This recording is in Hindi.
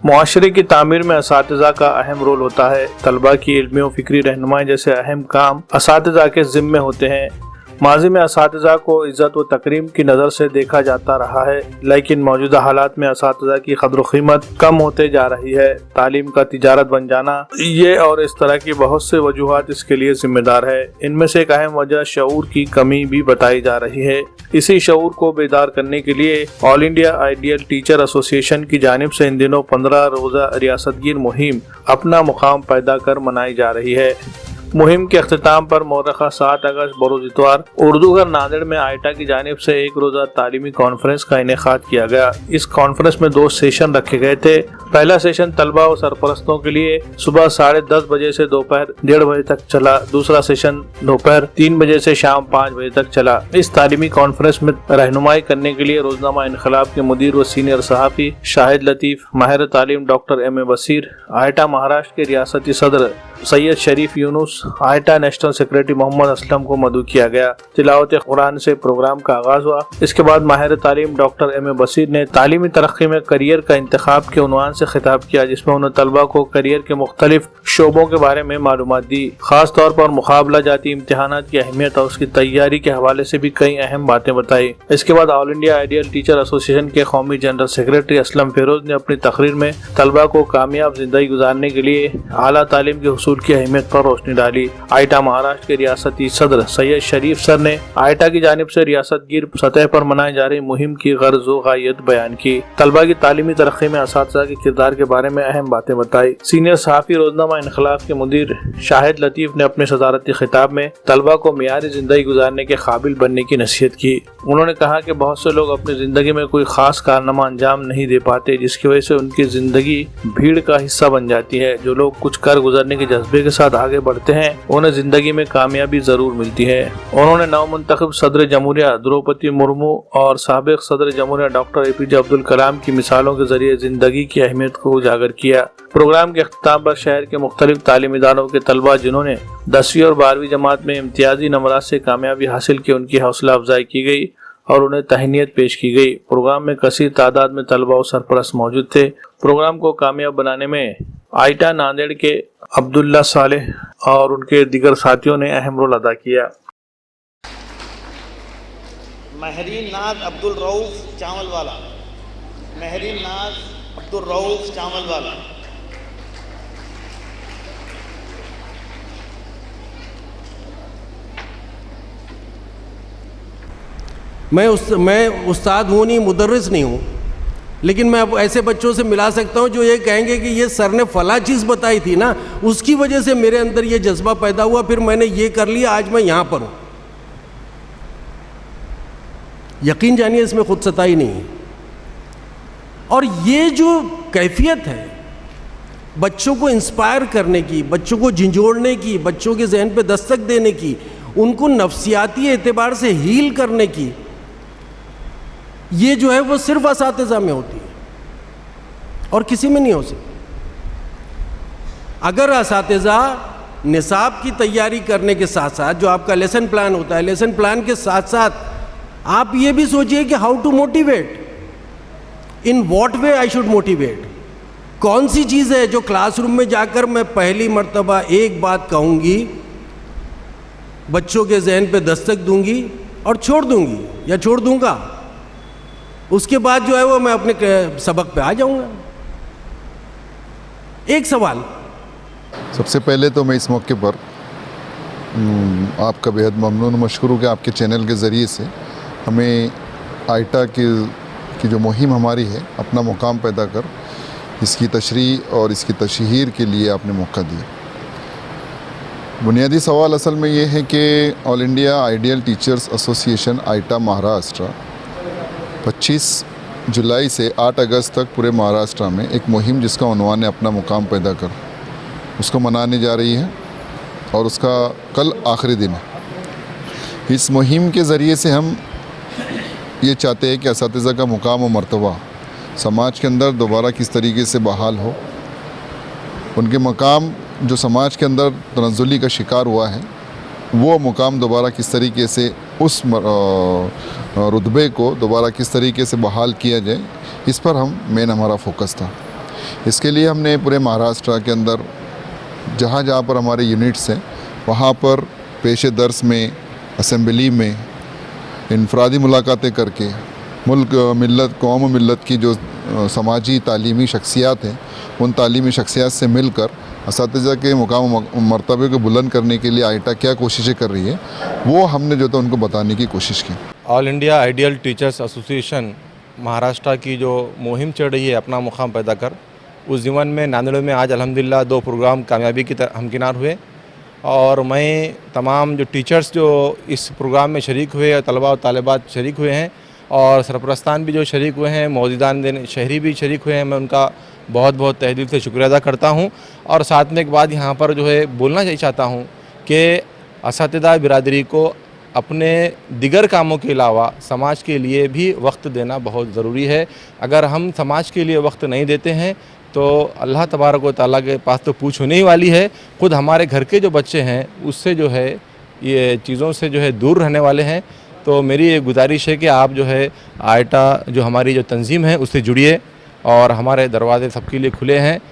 मुआशरे की तामीर में असातिज़ा का अहम रोल होता है। तलबा की इल्मी व फ़िक्री रहनुमाई जैसे अहम काम असातिज़ा के ज़िम्मे होते हैं। माजी में असातिज़ा को इज़्ज़त व तकरीम की नज़र से देखा जाता रहा है, लेकिन मौजूदा हालात में असातिज़ा की कद्र कीमत कम होते जा रही है। तालीम का तिजारत बन जाना, ये और इस तरह की बहुत से वजूहात इसके लिए जिम्मेदार है। इनमें से एक अहम वजह शऊर की कमी भी बताई जा रही है। इसी शऊर को बेदार करने के लिए all India ideal teacher association की जानिब से इन दिनों 15 रोज़ा रियासतगीर मुहिम अपना मुकाम पैदा कर मनाई जा रही है। मुहिम के अख्तिताम पर मौरखा 7 अगस्त बरोज़ इतवार उर्दू घर नांदेड़ में आइटा की जानिब से एक रोज़ा तालीमी कॉन्फ्रेंस का इनेकाद किया गया। इस कॉन्फ्रेंस में 2 सेशन रखे गए थे। पहला सेशन तलबा और सरपरस्तों के लिए सुबह 10:30 बजे से दोपहर 1:30 बजे तक चला। दूसरा सेशन दोपहर 3 बजे से शाम 5 बजे तक चला। इस तालीमी कॉन्फ्रेंस में रहनुमाई करने के लिए रोजनामा इनकलाब के मुदीर व सीनियर सहाफ़ी शाहिद लतीफ़, माहिर तालीम डॉक्टर M.A. बसीर, आइटा महाराष्ट्र के रियासती सदर सैयद शरीफ यूनुस, आइटा नेशनल सेक्रेटरी मोहम्मद असलम को मदऊ किया गया। तिलावत कुरान से प्रोग्राम का आगाज हुआ। इसके बाद माहिर तालीम डॉक्टर M.A. बसीर ने तालीमी तरक्की में करियर का इंतखाब के उन्वान से खिताब किया, जिसमें उन्होंने तलबा को करियर के मुख्तलिफ शोबों के बारे में मालूमात दी। खास तौर पर मुकाबला जाती इम्तिहानात की अहमियत और उसकी तैयारी के हवाले से भी कई अहम बातें बताई। इसके बाद all India ideal teacher association के कौमी जनरल सेक्रेटरी असलम फिरोज ने अपनी तकरीर में तलबा को कामयाब जिंदगी गुजारने के लिए आला तालीम के हुसूल की अहमियत पर रोशनी डाली। आइटा महाराष्ट्र के रियासती सदर सैयद शरीफ सर ने आइटा की जानिब से रियासतगीर सतह पर मनाई जा रही मुहिम की गर्ज व गायत बयान की। तलबा की तालीमी तरक्की में असातिज़ा के किरदार के बारे में अहम बातें बताई। सीनियर सहाफ़ी रोजनामा इनकलाब के मुदीर शाहिद लतीफ़ ने अपने सदारती खिताब में तलबा को मियारी जिंदगी गुजारने के काबिल बनने की नसीहत की। उन्होंने कहा कि बहुत से लोग अपनी जिंदगी में कोई खास कारनामा अंजाम नहीं दे पाते, जिसकी वजह से उनकी जिंदगी भीड़ का हिस्सा बन जाती है। जो लोग कुछ कर गुजरने के जज्बे के साथ आगे बढ़ते हैं, उन्हें जिंदगी में कामयाबी जरूर मिलती है। उन्होंने नवमुंतखब सदर जमहूरिया द्रौपदी मुर्मू और साबिक सदर जमहूरिया डॉक्टर APJ अब्दुल कलाम की मिसालों के जरिए जिंदगी की अहमियत को उजागर किया। प्रोग्राम के अख्तिताम पर शहर के मुख्तलिफ तालीमी इदारों के तलबा जिन्होंने 10वीं और 12वीं जमात में इम्तियाजी नंबरात से कामयाबी हासिल की, उनकी हौसला अफजाई की गई और उन्हें तहनीत पेश की गई। प्रोग्राम में कसीर तादाद में तलबा और सरपरस्त मौजूद थे। प्रोग्राम को कामयाब बनाने में आइटा नांदेड़ के अब्दुल्ला सालेह और उनके दीगर साथियों ने अहम रोल अदा किया। महरीन नाज अब्दुल रऊफ चावलवाला, महरीन नाज अब्दुल रऊफ चावलवाला। मैं उस्ताद हूँ नहीं, मुदर्रिस नहीं हूँ, लेकिन मैं अब ऐसे बच्चों से मिला सकता हूँ जो ये कहेंगे कि ये सर ने फला चीज़ बताई थी ना, उसकी वजह से मेरे अंदर ये जज्बा पैदा हुआ, फिर मैंने ये कर लिया, आज मैं यहाँ पर हूँ। यकीन जानिए इसमें खुद सताई नहीं है। और ये जो कैफियत है बच्चों को इंस्पायर करने की, बच्चों को झिंझोड़ने की, बच्चों के जहन पे दस्तक देने की, उनको नफ्सियाती एतबार से हील करने की, ये जो है वो सिर्फ असातिज़ा में होती है और किसी में नहीं हो सकती। अगर असातिज़ा निसाब की तैयारी करने के साथ साथ जो आपका लेसन प्लान होता है, लेसन प्लान के साथ साथ आप ये भी सोचिए कि how to motivate, in what way I should motivate. कौन सी चीज़ है जो क्लासरूम में जाकर मैं पहली मर्तबा एक बात कहूँगी, बच्चों के जहन पे दस्तक दूंगी और छोड़ दूंगी या छोड़ दूंगा, उसके बाद जो है वो मैं अपने सबक पे आ जाऊंगा। एक सवाल, सबसे पहले तो मैं इस मौके पर आपका बेहद ममनून मशकूर हूँ कि आपके चैनल के ज़रिए से हमें आइटा की जो मुहिम हमारी है अपना मुकाम पैदा कर इसकी तशरीह और इसकी तशहीर के लिए आपने मौका दिया। बुनियादी सवाल असल में ये है कि All India Ideal Teachers Association AITA Maharashtra 25 जुलाई से 8 अगस्त तक पूरे महाराष्ट्र में एक मुहिम जिसका उन्वान है अपना मुकाम पैदा कर, उसको मनाने जा रही है और उसका कल आखिरी दिन है। इस मुहिम के ज़रिए से हम ये चाहते हैं कि असातिज़ा का मुकाम और मर्तबा समाज के अंदर दोबारा किस तरीके से बहाल हो, उनके मकाम जो समाज के अंदर तनज़्ज़ुली का शिकार हुआ है वो मुकाम दोबारा किस तरीके से उस रुतबे को दोबारा किस तरीके से बहाल किया जाए, इस पर मेन हमारा फोकस था। इसके लिए हमने पूरे महाराष्ट्र के अंदर जहाँ जहाँ पर हमारे यूनिट्स हैं वहाँ पर पेश दर्स में, असम्बली में इनफरादी मुलाकातें करके मुल्क मिल्लत कौम मिल्लत की जो समाजी तालीमी शख्सियात हैं उन तालीमी शख्सियात से मिलकर असातिज़ा के मुकाम मर्तबे को बुलंद करने के लिए आइटा क्या कोशिशें कर रही है वो हमने जो था उनको बताने की कोशिश की। All India Ideal Teachers association Maharashtra की जो मुहिम चल रही है अपना मुकाम पैदा कर, उस जीवन में नांदेड़ में आज अल्हम्दुलिल्लाह 2 प्रोग्राम कामयाबी की हमकिनार हुए और मैं तमाम जो टीचर्स जो इस प्रोग्राम में शरीक हुए और तलबा और तालिबात शरीक हुए हैं और सरपरस्तान भी जो शरीक हुए हैं, मौजूदान दिन शहरी भी शरीक हुए हैं, मैं उनका बहुत बहुत तहे दिल से शुक्रिया अदा करता हूं। और साथ में एक बात यहाँ पर जो है बोलना चाहता हूँ कि असातिज़ा बिरादरी को अपने दिगर कामों के अलावा समाज के लिए भी वक्त देना बहुत ज़रूरी है। अगर हम समाज के लिए वक्त नहीं देते हैं तो अल्लाह तबारक व तआला के पास तो पूछ होने ही वाली है, ख़ुद हमारे घर के जो बच्चे हैं उससे जो है ये चीज़ों से जो है दूर रहने वाले हैं। तो मेरी ये गुजारिश है कि आप जो है आइटा जो हमारी जो तंजीम है उससे जुड़िए और हमारे दरवाजे सबके लिए खुले हैं।